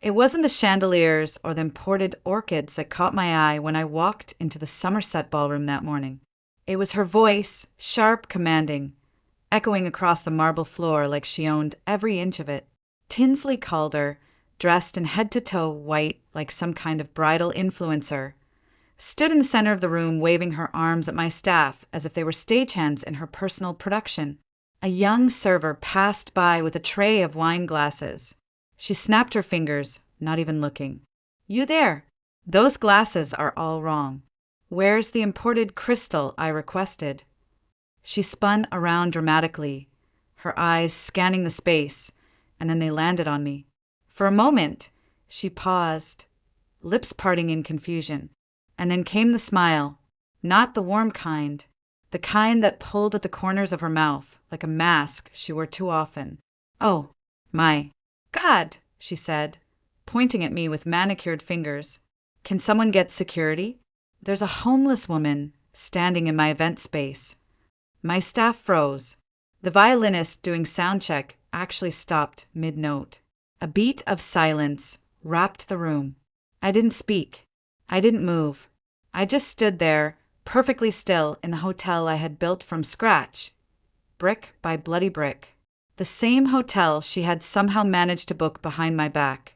It wasn't the chandeliers or the imported orchids that caught my eye when I walked into the Somerset ballroom that morning. It was her voice, sharp, commanding, echoing across the marble floor like she owned every inch of it. Tinsley Calder, dressed in head-to-toe white like some kind of bridal influencer, stood in the center of the room waving her arms at my staff as if they were stagehands in her personal production. A young server passed by with a tray of wine glasses. She snapped her fingers, not even looking. "You there! Those glasses are all wrong. Where's the imported crystal I requested?" She spun around dramatically, her eyes scanning the space, and then they landed on me. For a moment, she paused, lips parting in confusion, and then came the smile, not the warm kind, the kind that pulled at the corners of her mouth like a mask she wore too often. "Oh, my God," she said, pointing at me with manicured fingers. "Can someone get security? There's a homeless woman standing in my event space." My staff froze. The violinist doing sound check actually stopped mid-note. A beat of silence wrapped the room. I didn't speak. I didn't move. I just stood there, perfectly still in the hotel I had built from scratch, brick by bloody brick. The same hotel she had somehow managed to book behind my back,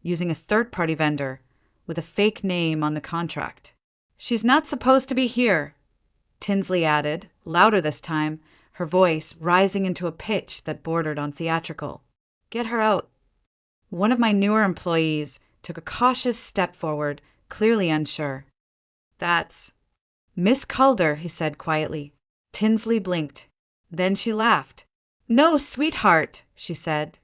using a third-party vendor, with a fake name on the contract. "She's not supposed to be here," Tinsley added, louder this time, her voice rising into a pitch that bordered on theatrical. "Get her out." One of my newer employees took a cautious step forward, clearly unsure. "That's Miss Calder," he said quietly. Tinsley blinked. Then she laughed. "No, sweetheart," she said,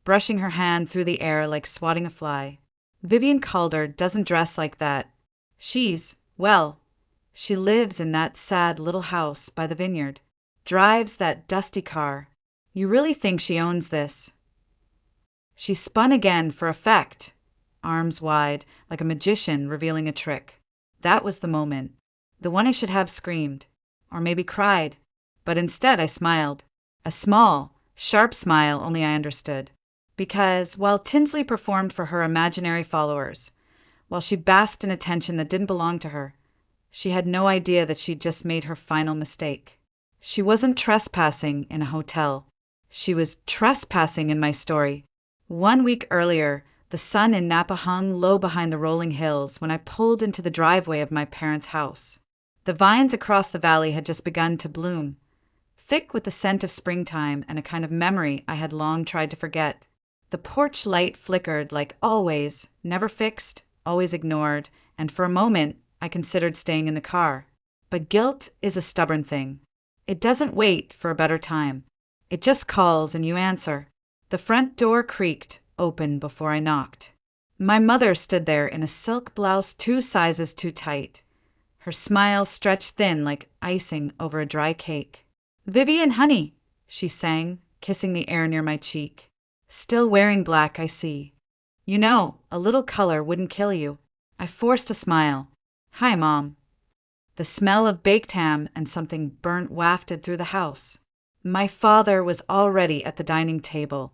brushing her hand through the air like swatting a fly. "Vivian Calder doesn't dress like that. Well, she lives in that sad little house by the vineyard, drives that dusty car. You really think she owns this?" She spun again for effect, arms wide, like a magician revealing a trick. That was the moment, the one I should have screamed, or maybe cried, but instead I smiled. A small, sharp smile only I understood. Because while Tinsley performed for her imaginary followers, while she basked in attention that didn't belong to her, she had no idea that she'd just made her final mistake. She wasn't trespassing in a hotel. She was trespassing in my story. 1 week earlier, the sun in Napa hung low behind the rolling hills when I pulled into the driveway of my parents' house. The vines across the valley had just begun to bloom, thick with the scent of springtime and a kind of memory I had long tried to forget. The porch light flickered like always, never fixed, always ignored, and for a moment I considered staying in the car. But guilt is a stubborn thing. It doesn't wait for a better time. It just calls and you answer. The front door creaked open before I knocked. My mother stood there in a silk blouse 2 sizes too tight, her smile stretched thin like icing over a dry cake. "Vivian, honey," she sang, kissing the air near my cheek. "Still wearing black, I see. You know, a little color wouldn't kill you." I forced a smile. "Hi, Mom." The smell of baked ham and something burnt wafted through the house. My father was already at the dining table,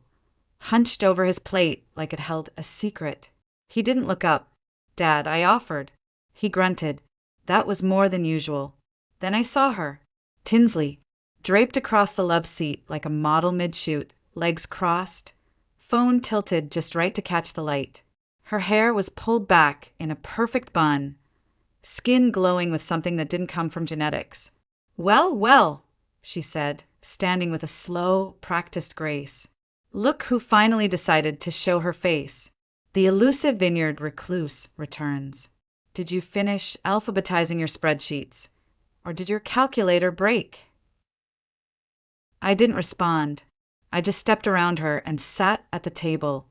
hunched over his plate like it held a secret. He didn't look up. "Dad," I offered. He grunted. That was more than usual. Then I saw her. Tinsley, draped across the love seat like a model mid-shoot, legs crossed, phone tilted just right to catch the light. Her hair was pulled back in a perfect bun, skin glowing with something that didn't come from genetics. "Well, well," she said, standing with a slow, practiced grace. "Look who finally decided to show her face. The elusive vineyard recluse returns. Did you finish alphabetizing your spreadsheets, or did your calculator break?" I didn't respond. I just stepped around her and sat at the table,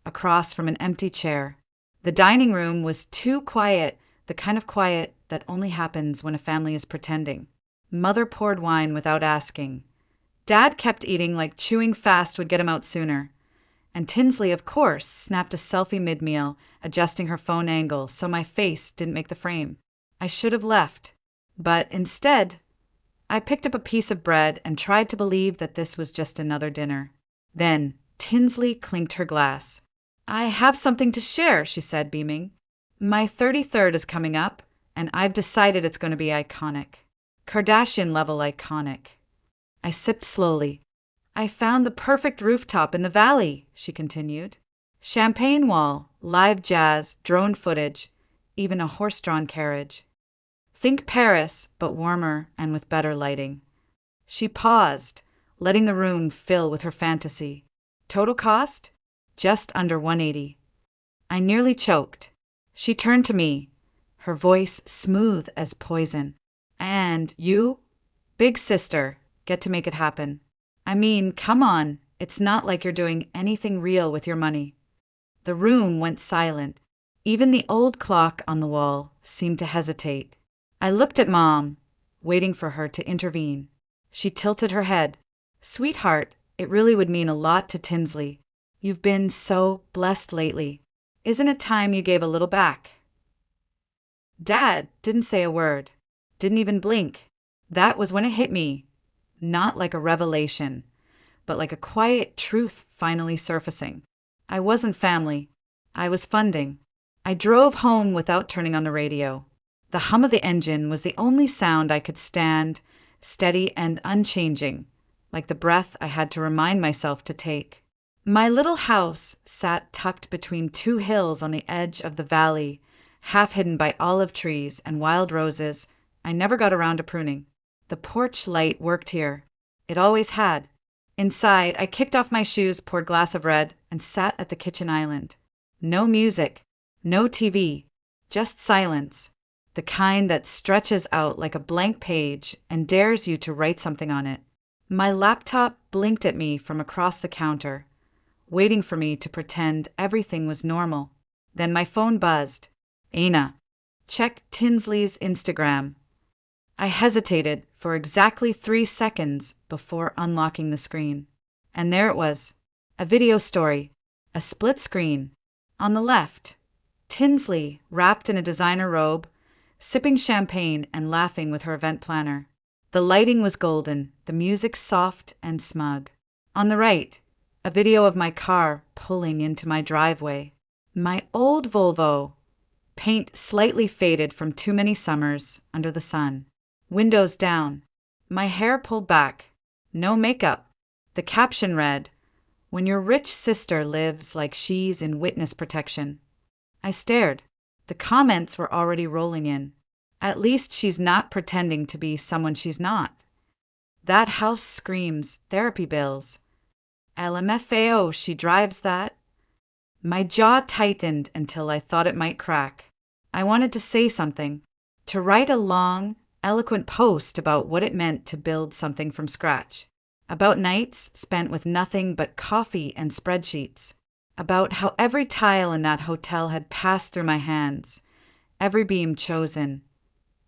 across from an empty chair. The dining room was too quiet, the kind of quiet that only happens when a family is pretending. Mother poured wine without asking. Dad kept eating like chewing fast would get him out sooner. And Tinsley, of course, snapped a selfie mid-meal, adjusting her phone angle so my face didn't make the frame. I should have left. But instead, I picked up a piece of bread and tried to believe that this was just another dinner. Then Tinsley clinked her glass. I have something to share, she said, beaming. My 33rd is coming up, and I've decided it's going to be iconic. Kardashian-level iconic. I sipped slowly. I found the perfect rooftop in the valley, she continued. Champagne wall, live jazz, drone footage, even a horse-drawn carriage. Think Paris, but warmer and with better lighting. She paused, letting the room fill with her fantasy. Total cost? Just under $180. I nearly choked. She turned to me, her voice smooth as poison. And you, big sister, get to make it happen. I mean, come on, it's not like you're doing anything real with your money. The room went silent. Even the old clock on the wall seemed to hesitate. I looked at Mom, waiting for her to intervene. She tilted her head. Sweetheart, it really would mean a lot to Tinsley. You've been so blessed lately. Isn't it time you gave a little back? Dad didn't say a word, didn't even blink. That was when it hit me. Not like a revelation, but like a quiet truth finally surfacing. I wasn't family. I was funding. I drove home without turning on the radio. The hum of the engine was the only sound I could stand, steady and unchanging, like the breath I had to remind myself to take. My little house sat tucked between two hills on the edge of the valley, half hidden by olive trees and wild roses I never got around to pruning. The porch light worked here. It always had. Inside, I kicked off my shoes, poured a glass of red, and sat at the kitchen island. No music, no TV, just silence, the kind that stretches out like a blank page and dares you to write something on it. My laptop blinked at me from across the counter, waiting for me to pretend everything was normal. Then my phone buzzed. Aina, check Tinsley's Instagram. I hesitated for exactly 3 seconds before unlocking the screen. And there it was, a video story, a split screen. On the left, Tinsley, wrapped in a designer robe, sipping champagne and laughing with her event planner. The lighting was golden, the music soft and smug. On the right, a video of my car pulling into my driveway. My old Volvo, paint slightly faded from too many summers under the sun. Windows down, my hair pulled back, no makeup. The caption read, "When your rich sister lives like she's in witness protection." I stared. The comments were already rolling in. At least she's not pretending to be someone she's not. That house screams therapy bills. LMFAO, she drives that. My jaw tightened until I thought it might crack. I wanted to say something, to write a long, eloquent post about what it meant to build something from scratch, about nights spent with nothing but coffee and spreadsheets, about how every tile in that hotel had passed through my hands, every beam chosen,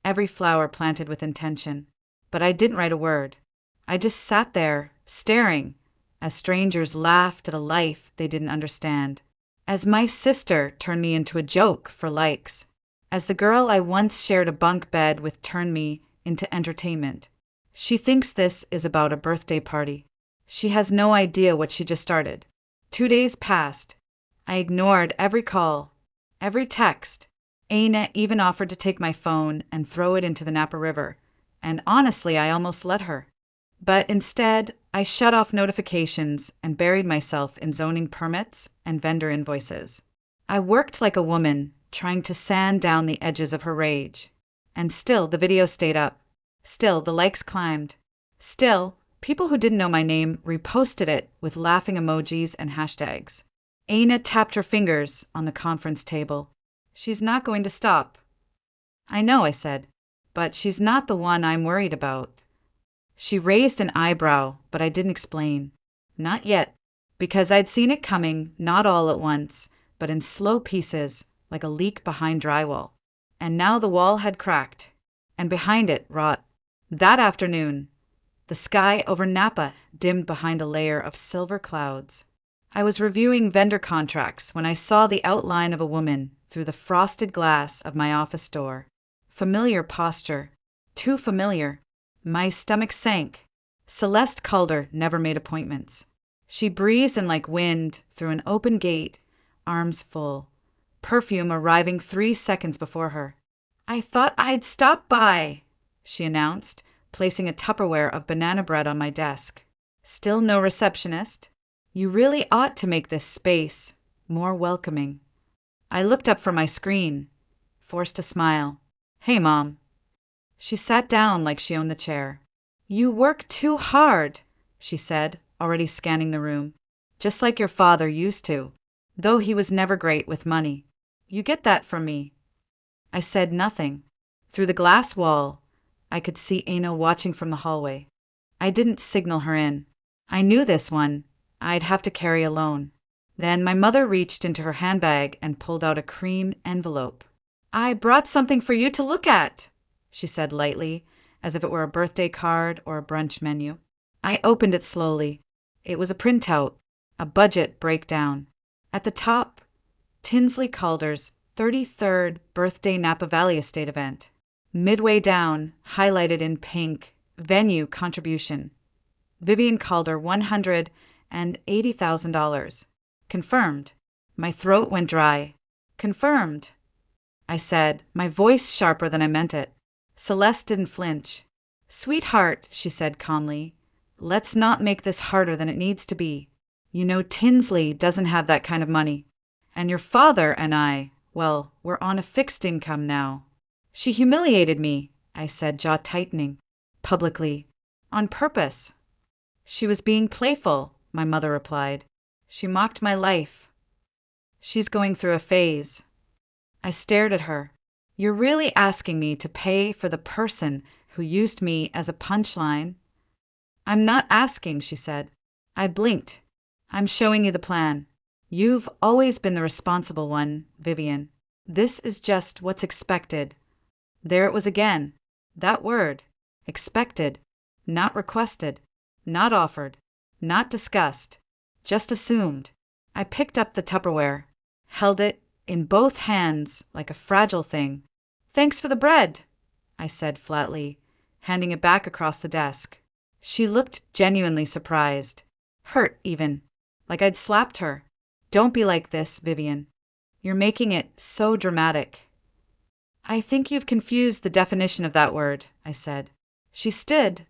every flower planted with intention. But I didn't write a word. I just sat there, staring, as strangers laughed at a life they didn't understand, as my sister turned me into a joke for likes, as the girl I once shared a bunk bed with turned me into entertainment. She thinks this is about a birthday party. She has no idea what she just started. 2 days passed. I ignored every call, every text. Aina even offered to take my phone and throw it into the Napa River, and honestly, I almost let her. But instead, I shut off notifications and buried myself in zoning permits and vendor invoices. I worked like a woman, trying to sand down the edges of her rage. And still the video stayed up. Still the likes climbed. Still, people who didn't know my name reposted it with laughing emojis and hashtags. Aina tapped her fingers on the conference table. She's not going to stop. I know, I said, but she's not the one I'm worried about. She raised an eyebrow, but I didn't explain. Not yet, because I'd seen it coming, not all at once, but in slow pieces, like a leak behind drywall. And now the wall had cracked, and behind it rot. That afternoon, the sky over Napa dimmed behind a layer of silver clouds. I was reviewing vendor contracts when I saw the outline of a woman through the frosted glass of my office door. Familiar posture, too familiar. My stomach sank. Celeste Calder never made appointments. She breezed in like wind through an open gate, arms full, perfume arriving 3 seconds before her. "I thought I'd stop by," she announced, placing a Tupperware of banana bread on my desk. "Still no receptionist? You really ought to make this space more welcoming." I looked up from my screen, forced a smile. "Hey, Mom." She sat down like she owned the chair. "You work too hard," she said, already scanning the room. "Just like your father used to, though he was never great with money. You get that from me." I said nothing. Through the glass wall, I could see Aina watching from the hallway. I didn't signal her in. I knew this one I'd have to carry alone. Then my mother reached into her handbag and pulled out a cream envelope. "I brought something for you to look at," she said lightly, as if it were a birthday card or a brunch menu. I opened it slowly. It was a printout, a budget breakdown. At the top, Tinsley Calder's 33rd birthday Napa Valley Estate event. Midway down, highlighted in pink, venue contribution. Vivian Calder, $180,000. Confirmed. My throat went dry. "Confirmed," I said, my voice sharper than I meant it. Celeste didn't flinch. "Sweetheart," she said calmly, "let's not make this harder than it needs to be. You know Tinsley doesn't have that kind of money. And your father and I, well, we're on a fixed income now." "She humiliated me," I said, jaw tightening, publicly, "on purpose." "She was being playful," my mother replied. "She mocked my life. She's going through a phase." I stared at her. "You're really asking me to pay for the person who used me as a punchline?" "I'm not asking," she said. I blinked. "I'm showing you the plan. You've always been the responsible one, Vivian. This is just what's expected." There it was again. That word. Expected. Not requested. Not offered. Not discussed. Just assumed. I picked up the Tupperware, held it in both hands like a fragile thing. "Thanks for the bread," I said flatly, handing it back across the desk. She looked genuinely surprised. Hurt, even. Like I'd slapped her. "Don't be like this, Vivian. You're making it so dramatic." "I think you've confused the definition of that word," I said. She stood,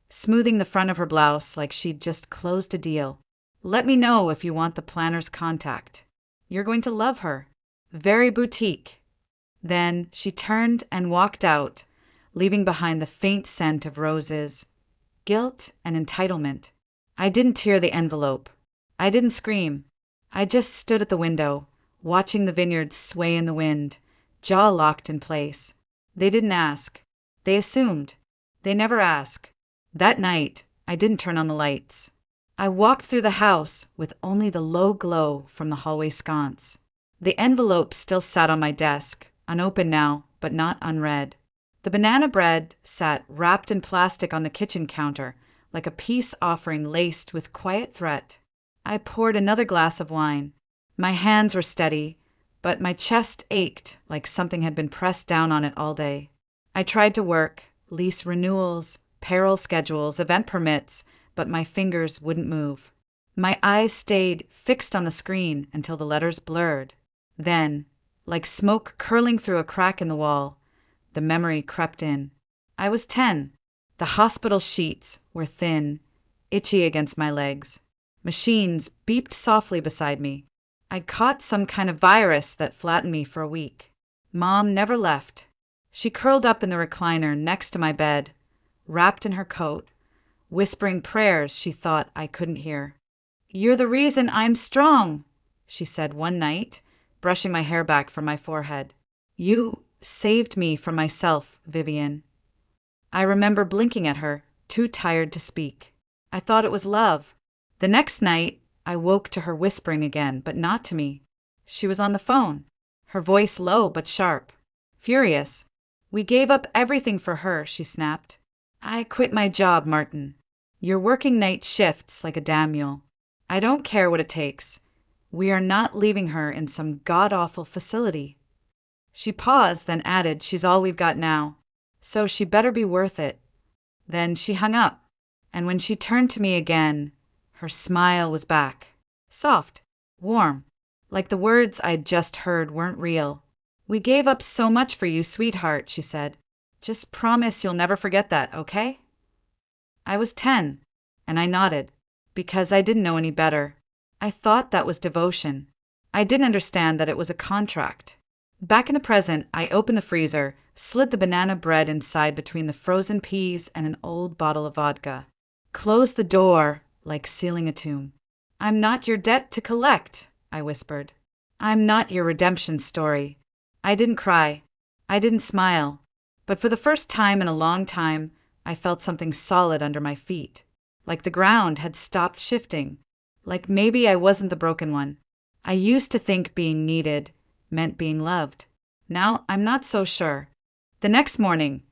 smoothing the front of her blouse like she'd just closed a deal. "Let me know if you want the planner's contact. You're going to love her. Very boutique." Then she turned and walked out, leaving behind the faint scent of roses, guilt, and entitlement. I didn't tear the envelope. I didn't scream. I just stood at the window, watching the vineyards sway in the wind, jaw locked in place. They didn't ask. They assumed. They never ask. That night, I didn't turn on the lights. I walked through the house with only the low glow from the hallway sconce. The envelope still sat on my desk, unopened now, but not unread. The banana bread sat wrapped in plastic on the kitchen counter, like a peace offering laced with quiet threat. I poured another glass of wine. My hands were steady, but my chest ached like something had been pressed down on it all day. I tried to work, lease renewals, payroll schedules, event permits, but my fingers wouldn't move. My eyes stayed fixed on the screen until the letters blurred. Then, like smoke curling through a crack in the wall, the memory crept in. I was 10. The hospital sheets were thin, itchy against my legs. Machines beeped softly beside me. I'd caught some kind of virus that flattened me for a week. Mom never left. She curled up in the recliner next to my bed, wrapped in her coat, whispering prayers she thought I couldn't hear. "You're the reason I'm strong," she said one night, brushing my hair back from my forehead. "You saved me from myself, Vivian." I remember blinking at her, too tired to speak. I thought it was love. The next night, I woke to her whispering again, but not to me. She was on the phone, her voice low but sharp, furious. "We gave up everything for her," she snapped. "I quit my job, Martin. You're working night shifts like a damn mule. I don't care what it takes. We are not leaving her in some god-awful facility." She paused, then added, "She's all we've got now, so she better be worth it." Then she hung up, and when she turned to me again, her smile was back. Soft, warm, like the words I'd just heard weren't real. "We gave up so much for you, sweetheart," she said. "Just promise you'll never forget that, okay?" I was 10, and I nodded, because I didn't know any better. I thought that was devotion. I didn't understand that it was a contract. Back in the present, I opened the freezer, slid the banana bread inside between the frozen peas and an old bottle of vodka. Closed the door, like sealing a tomb. "I'm not your debt to collect," I whispered. "I'm not your redemption story." I didn't cry. I didn't smile. But for the first time in a long time, I felt something solid under my feet. Like the ground had stopped shifting. Like maybe I wasn't the broken one. I used to think being needed meant being loved. Now I'm not so sure. The next morning,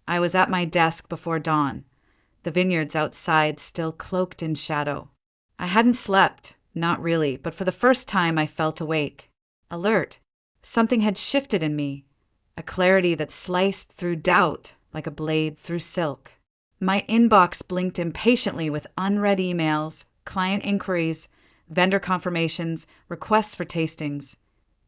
I was at my desk before dawn, the vineyards outside still cloaked in shadow. I hadn't slept, not really, but for the first time I felt awake, alert. Something had shifted in me, a clarity that sliced through doubt like a blade through silk. My inbox blinked impatiently with unread emails, client inquiries, vendor confirmations, requests for tastings.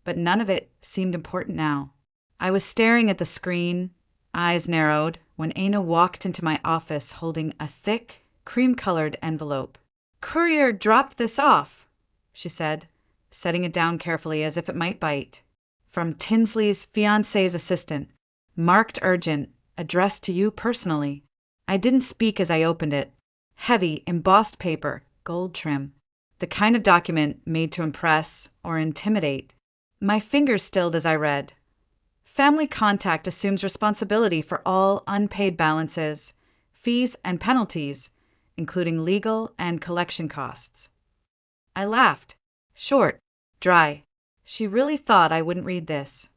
But none of it seemed important now. I was staring at the screen, eyes narrowed, when Aina walked into my office holding a thick, cream-colored envelope. "Courier dropped this off," she said, setting it down carefully as if it might bite. "From Tinsley's fiancé's assistant. Marked urgent. Addressed to you personally." I didn't speak as I opened it. Heavy, embossed paper, gold trim. The kind of document made to impress or intimidate. My fingers stilled as I read. "Family Contact assumes responsibility for all unpaid balances, fees and penalties, including legal and collection costs." I laughed. Short, dry. She really thought I wouldn't read this.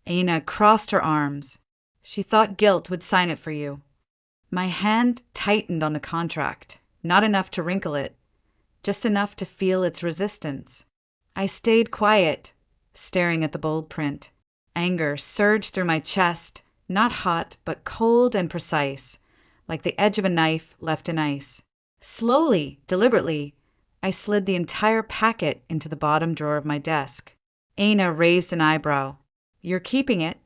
Aina crossed her arms. "She thought guilt would sign it for you." My hand tightened on the contract, not enough to wrinkle it, just enough to feel its resistance. I stayed quiet, staring at the bold print. Anger surged through my chest, not hot, but cold and precise, like the edge of a knife left in ice. Slowly, deliberately, I slid the entire packet into the bottom drawer of my desk. Aina raised an eyebrow. "You're keeping it?"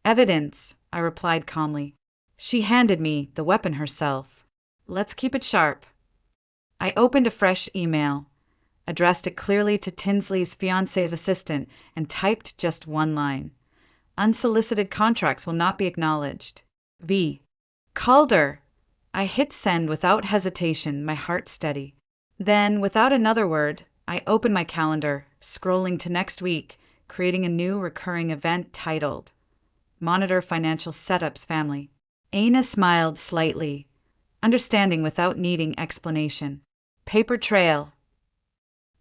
"Evidence," I replied calmly. She handed me the weapon herself. "Let's keep it sharp." I opened a fresh email, addressed it clearly to Tinsley's fiancé's assistant, and typed just one line. "Unsolicited contracts will not be acknowledged. V." Calder! I hit send without hesitation, my heart steady. Then, without another word, I opened my calendar, scrolling to next week, creating a new recurring event titled Monitor Financial Setups Family. Aina smiled slightly, understanding without needing explanation. "Paper trail."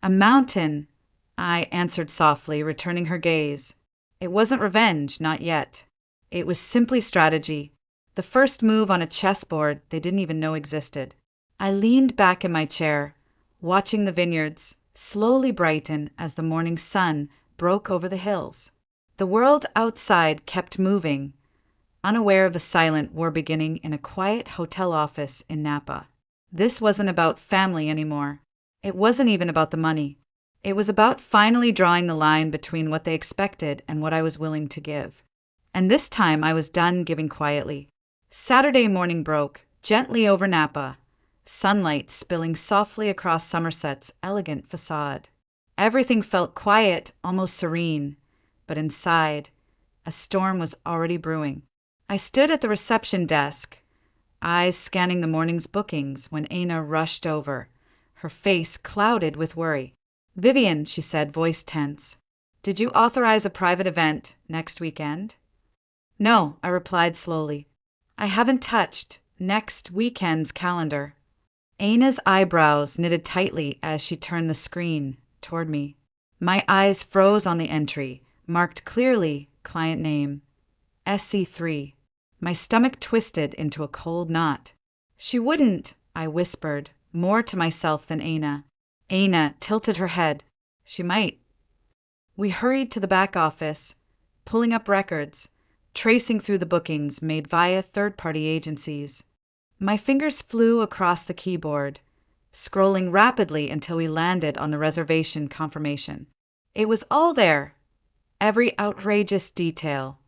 "A mountain," I answered softly, returning her gaze. It wasn't revenge, not yet. It was simply strategy, the first move on a chessboard they didn't even know existed. I leaned back in my chair, watching the vineyards slowly brighten as the morning sun broke over the hills. The world outside kept moving, unaware of the silent war beginning in a quiet hotel office in Napa. This wasn't about family anymore. It wasn't even about the money. It was about finally drawing the line between what they expected and what I was willing to give. And this time I was done giving quietly. Saturday morning broke, gently over Napa, sunlight spilling softly across Somerset's elegant facade. Everything felt quiet, almost serene, but inside, a storm was already brewing. I stood at the reception desk, eyes scanning the morning's bookings, when Aina rushed over, her face clouded with worry. "Vivian," she said, voice tense, "did you authorize a private event next weekend?" "No," I replied slowly. "I haven't touched next weekend's calendar." Aina's eyebrows knitted tightly as she turned the screen toward me. My eyes froze on the entry, marked clearly, client name, SC3. My stomach twisted into a cold knot. "She wouldn't," I whispered, more to myself than Aina. Aina tilted her head. "She might." We hurried to the back office, pulling up records, tracing through the bookings made via third-party agencies. My fingers flew across the keyboard, scrolling rapidly until we landed on the reservation confirmation. It was all there, every outrageous detail.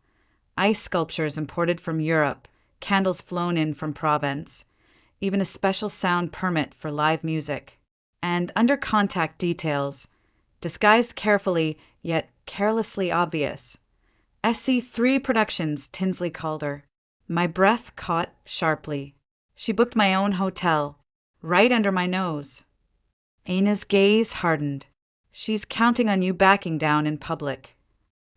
Ice sculptures imported from Europe, candles flown in from Provence, even a special sound permit for live music. And under contact details, disguised carefully yet carelessly obvious. SC3 Productions, Tinsley called her. My breath caught sharply. She booked my own hotel, right under my nose. Aina's gaze hardened. She's counting on you backing down in public.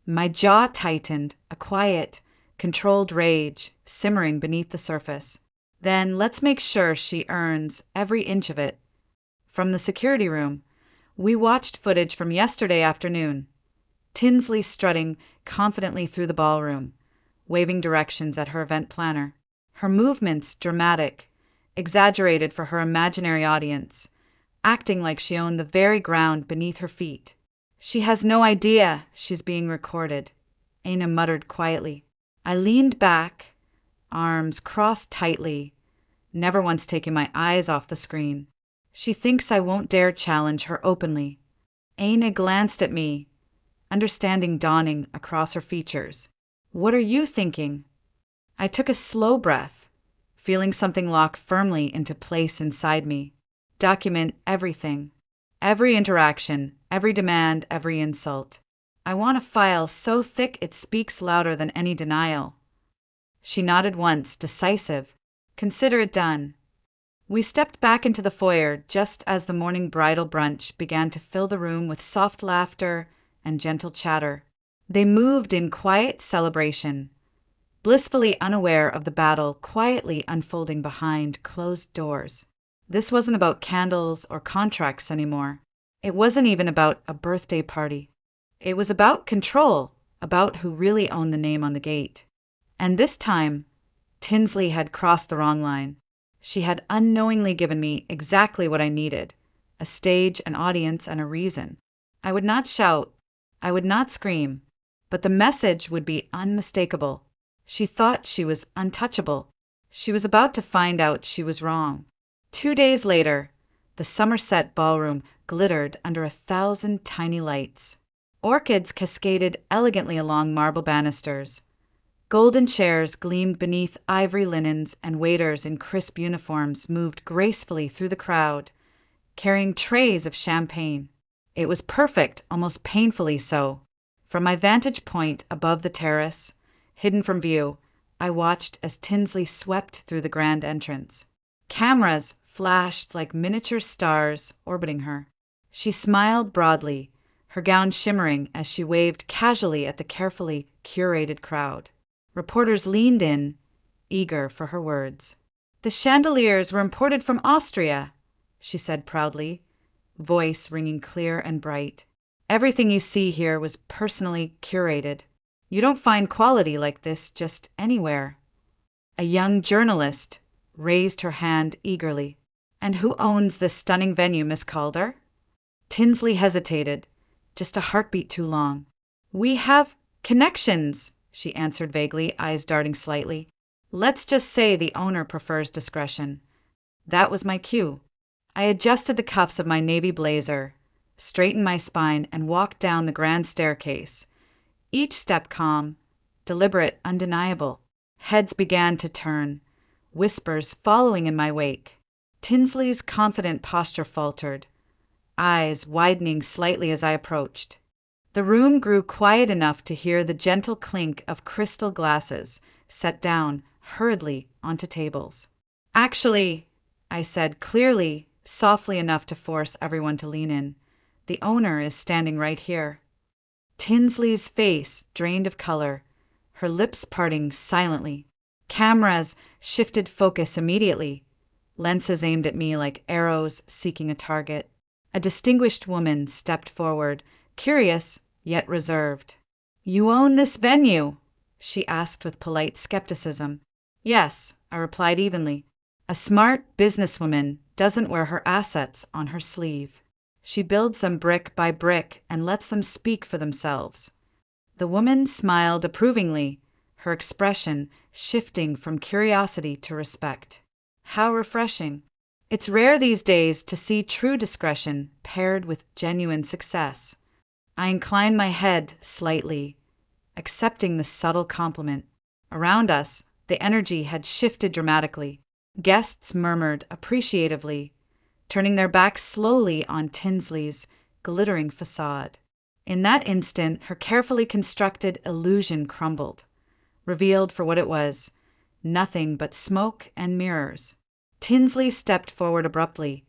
My jaw tightened, a quiet, controlled rage simmering beneath the surface. Then let's make sure she earns every inch of it. From the security room, we watched footage from yesterday afternoon. Tinsley strutting confidently through the ballroom, waving directions at her event planner. Her movements dramatic, exaggerated for her imaginary audience, acting like she owned the very ground beneath her feet. She has no idea she's being recorded, Aina muttered quietly. I leaned back, arms crossed tightly, never once taking my eyes off the screen. She thinks I won't dare challenge her openly. Aina glanced at me, understanding dawning across her features. What are you thinking? I took a slow breath, feeling something lock firmly into place inside me. Document everything. Every interaction, every demand, every insult. I want a file so thick it speaks louder than any denial. She nodded once, decisive. Consider it done. We stepped back into the foyer just as the morning bridal brunch began to fill the room with soft laughter and gentle chatter. They moved in quiet celebration, blissfully unaware of the battle quietly unfolding behind closed doors. This wasn't about candles or contracts anymore. It wasn't even about a birthday party. It was about control, about who really owned the name on the gate. And this time, Tinsley had crossed the wrong line. She had unknowingly given me exactly what I needed, a stage, an audience, and a reason. I would not shout, I would not scream, but the message would be unmistakable. She thought she was untouchable. She was about to find out she was wrong. 2 days later, the Somerset ballroom glittered under 1,000 tiny lights. Orchids cascaded elegantly along marble banisters. Golden chairs gleamed beneath ivory linens, and waiters in crisp uniforms moved gracefully through the crowd, carrying trays of champagne. It was perfect, almost painfully so. From my vantage point above the terrace, hidden from view, I watched as Tinsley swept through the grand entrance. Cameras flashed like miniature stars orbiting her. She smiled broadly, her gown shimmering as she waved casually at the carefully curated crowd. Reporters leaned in, eager for her words. The chandeliers were imported from Austria, she said proudly, voice ringing clear and bright. Everything you see here was personally curated. You don't find quality like this just anywhere. A young journalist raised her hand eagerly. And who owns this stunning venue, Miss Calder? Tinsley hesitated, just a heartbeat too long. We have connections, she answered vaguely, eyes darting slightly. Let's just say the owner prefers discretion. That was my cue. I adjusted the cuffs of my navy blazer, straightened my spine, and walked down the grand staircase. Each step calm, deliberate, undeniable. Heads began to turn, whispers following in my wake. Tinsley's confident posture faltered, eyes widening slightly as I approached. The room grew quiet enough to hear the gentle clink of crystal glasses set down hurriedly onto tables. Actually, I said clearly, softly enough to force everyone to lean in, the owner is standing right here. Tinsley's face drained of color, her lips parting silently. Cameras shifted focus immediately, lenses aimed at me like arrows seeking a target. A distinguished woman stepped forward, curious yet reserved. You own this venue? She asked with polite skepticism. Yes, I replied evenly. A smart businesswoman doesn't wear her assets on her sleeve. She builds them brick by brick and lets them speak for themselves. The woman smiled approvingly, her expression shifting from curiosity to respect. How refreshing. It's rare these days to see true discretion paired with genuine success. I inclined my head slightly, accepting the subtle compliment. Around us, the energy had shifted dramatically. Guests murmured appreciatively, turning their backs slowly on Tinsley's glittering facade. In that instant, her carefully constructed illusion crumbled, revealed for what it was, nothing but smoke and mirrors. Tinsley stepped forward abruptly,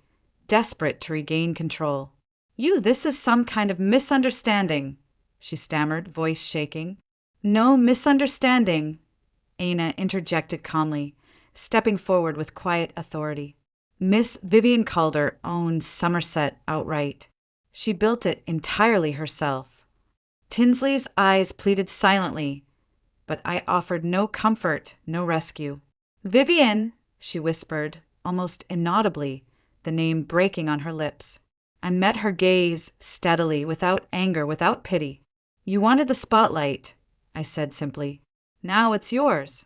desperate to regain control. This is some kind of misunderstanding, she stammered, voice shaking. No misunderstanding, Aina interjected calmly, stepping forward with quiet authority. Miss Vivian Calder owns Somerset outright. She built it entirely herself. Tinsley's eyes pleaded silently, but I offered no comfort, no rescue. Vivian, she whispered, almost inaudibly, the name breaking on her lips. I met her gaze steadily, without anger, without pity. You wanted the spotlight, I said simply. Now it's yours.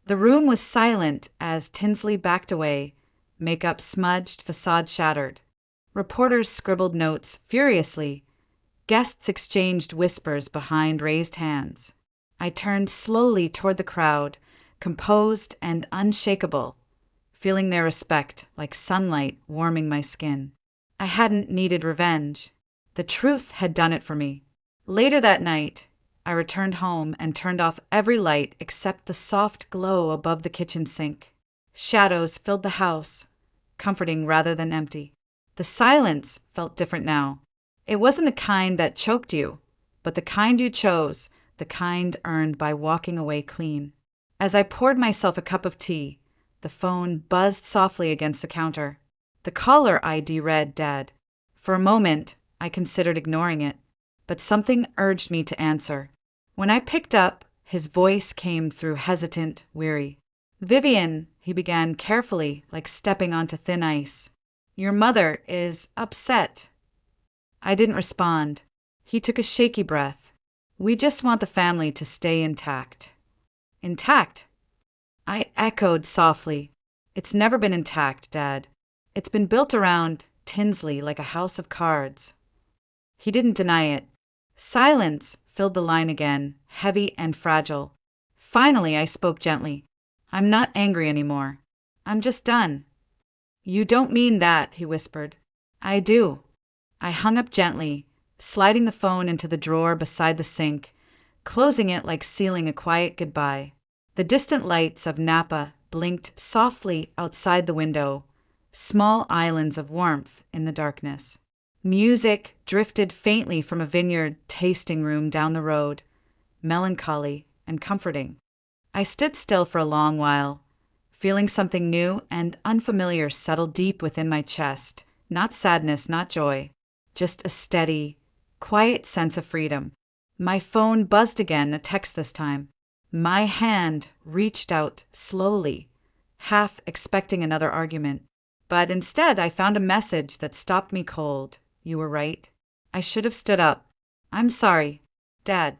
The room was silent as Tinsley backed away, makeup smudged, facade shattered. Reporters scribbled notes furiously. Guests exchanged whispers behind raised hands. I turned slowly toward the crowd, composed and unshakable, feeling their respect like sunlight warming my skin. I hadn't needed revenge. The truth had done it for me. Later that night, I returned home and turned off every light except the soft glow above the kitchen sink. Shadows filled the house, comforting rather than empty. The silence felt different now. It wasn't the kind that choked you, but the kind you chose, the kind earned by walking away clean. As I poured myself a cup of tea, the phone buzzed softly against the counter. The caller ID read Dad. For a moment, I considered ignoring it, but something urged me to answer. When I picked up, his voice came through hesitant, weary. Vivian, he began carefully, like stepping onto thin ice. Your mother is upset. I didn't respond. He took a shaky breath. We just want the family to stay intact. Intact? I echoed softly. It's never been intact, Dad. It's been built around Tinsley like a house of cards. He didn't deny it. Silence filled the line again, heavy and fragile. Finally, I spoke gently. I'm not angry anymore. I'm just done. You don't mean that, he whispered. I do. I hung up gently, sliding the phone into the drawer beside the sink, closing it like sealing a quiet goodbye. The distant lights of Napa blinked softly outside the window, small islands of warmth in the darkness. Music drifted faintly from a vineyard tasting room down the road, melancholy and comforting. I stood still for a long while, feeling something new and unfamiliar settle deep within my chest. Not sadness, not joy, just a steady, quiet sense of freedom. My phone buzzed again, a text this time. My hand reached out slowly, half expecting another argument. But instead, I found a message that stopped me cold. You were right. I should have stood up. I'm sorry, Dad.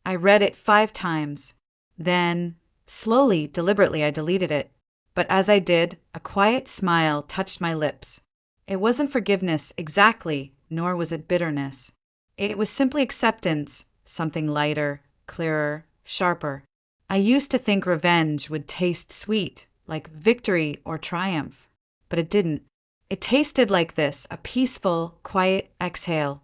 I read it 5 times. Then, slowly, deliberately, I deleted it. But as I did, a quiet smile touched my lips. It wasn't forgiveness exactly, nor was it bitterness. It was simply acceptance, something lighter, clearer, sharper. I used to think revenge would taste sweet, like victory or triumph. But it didn't. It tasted like this, a peaceful, quiet exhale,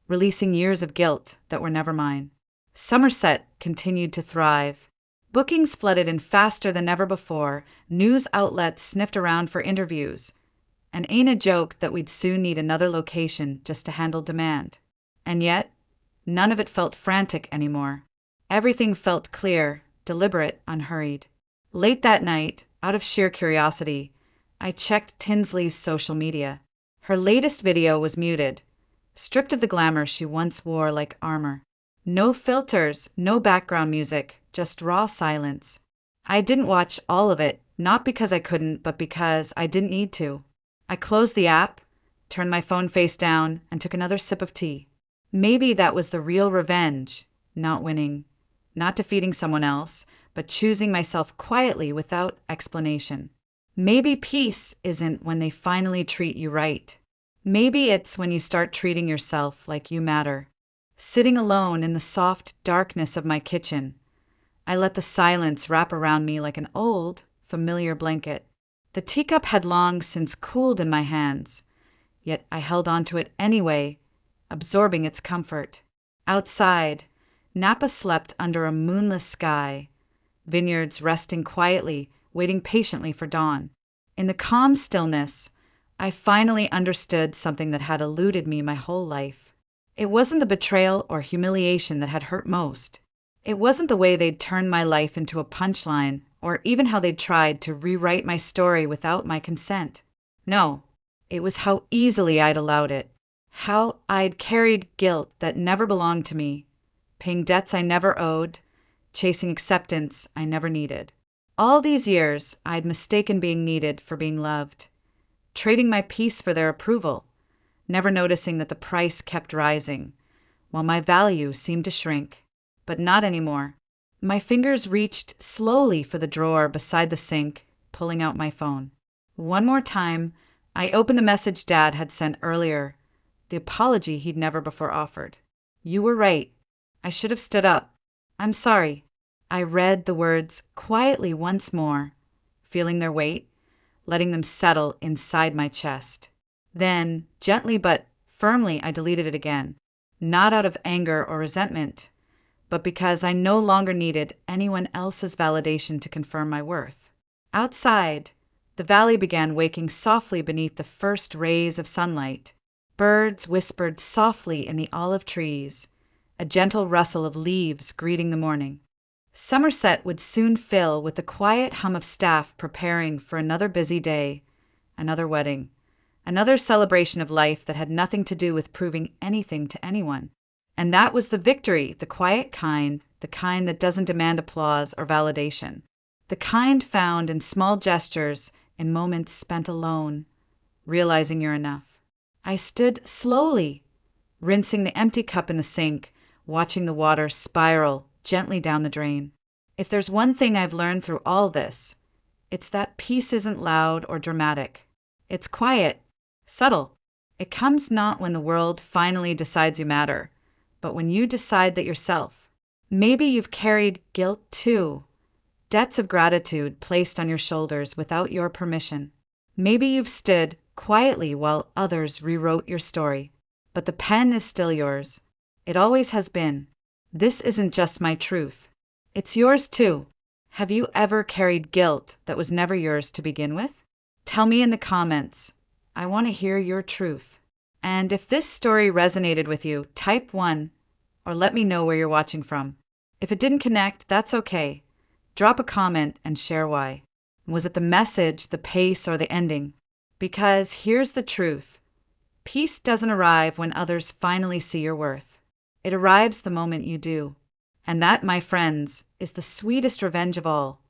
releasing years of guilt that were never mine. Somerset continued to thrive. Bookings flooded in faster than ever before, news outlets sniffed around for interviews, and Aina joked that we'd soon need another location just to handle demand. And yet, none of it felt frantic anymore. Everything felt clear, deliberate, unhurried. Late that night, out of sheer curiosity, I checked Tinsley's social media. Her latest video was muted, stripped of the glamour she once wore like armor. No filters, no background music, just raw silence. I didn't watch all of it, not because I couldn't, but because I didn't need to. I closed the app, turned my phone face down, and took another sip of tea. Maybe that was the real revenge, not winning, not defeating someone else, but choosing myself quietly without explanation. Maybe peace isn't when they finally treat you right. Maybe it's when you start treating yourself like you matter. sitting alone in the soft darkness of my kitchen. I let the silence wrap around me like an old, familiar blanket. The teacup had long since cooled in my hands, yet I held on to it anyway, absorbing its comfort. Outside, Napa slept under a moonless sky, vineyards resting quietly, waiting patiently for dawn. In the calm stillness, I finally understood something that had eluded me my whole life. It wasn't the betrayal or humiliation that had hurt most. It wasn't the way they'd turned my life into a punchline, or even how they'd tried to rewrite my story without my consent. No, it was how easily I'd allowed it. How I'd carried guilt that never belonged to me, paying debts I never owed, chasing acceptance I never needed. All these years, I'd mistaken being needed for being loved, trading my peace for their approval, never noticing that the price kept rising, while my value seemed to shrink. But not anymore. My fingers reached slowly for the drawer beside the sink, pulling out my phone. One more time, I opened the message Dad had sent earlier, the apology he'd never before offered. "You were right. I should have stood up. I'm sorry." I read the words quietly once more, feeling their weight, letting them settle inside my chest. Then, gently but firmly, I deleted it again, not out of anger or resentment, but because I no longer needed anyone else's validation to confirm my worth. Outside, the valley began waking softly beneath the first rays of sunlight. Birds whispered softly in the olive trees, a gentle rustle of leaves greeting the morning. Somerset would soon fill with the quiet hum of staff preparing for another busy day, another wedding, another celebration of life that had nothing to do with proving anything to anyone. And that was the victory, the quiet kind, the kind that doesn't demand applause or validation, the kind found in small gestures, in moments spent alone, realizing you're enough. I stood slowly, rinsing the empty cup in the sink, watching the water spiral gently down the drain. If there's one thing I've learned through all this, it's that peace isn't loud or dramatic. It's quiet, subtle. It comes not when the world finally decides you matter, but when you decide that yourself. Maybe you've carried guilt too, debts of gratitude placed on your shoulders without your permission. Maybe you've stood quietly while others rewrote your story, but the pen is still yours. It always has been. This isn't just my truth. It's yours too. Have you ever carried guilt that was never yours to begin with? Tell me in the comments. I want to hear your truth. And if this story resonated with you, type 1 or let me know where you're watching from. If it didn't connect, that's okay. Drop a comment and share why. Was it the message, the pace, or the ending? Because here's the truth. Peace doesn't arrive when others finally see your worth. It arrives the moment you do. And that, my friends, is the sweetest revenge of all.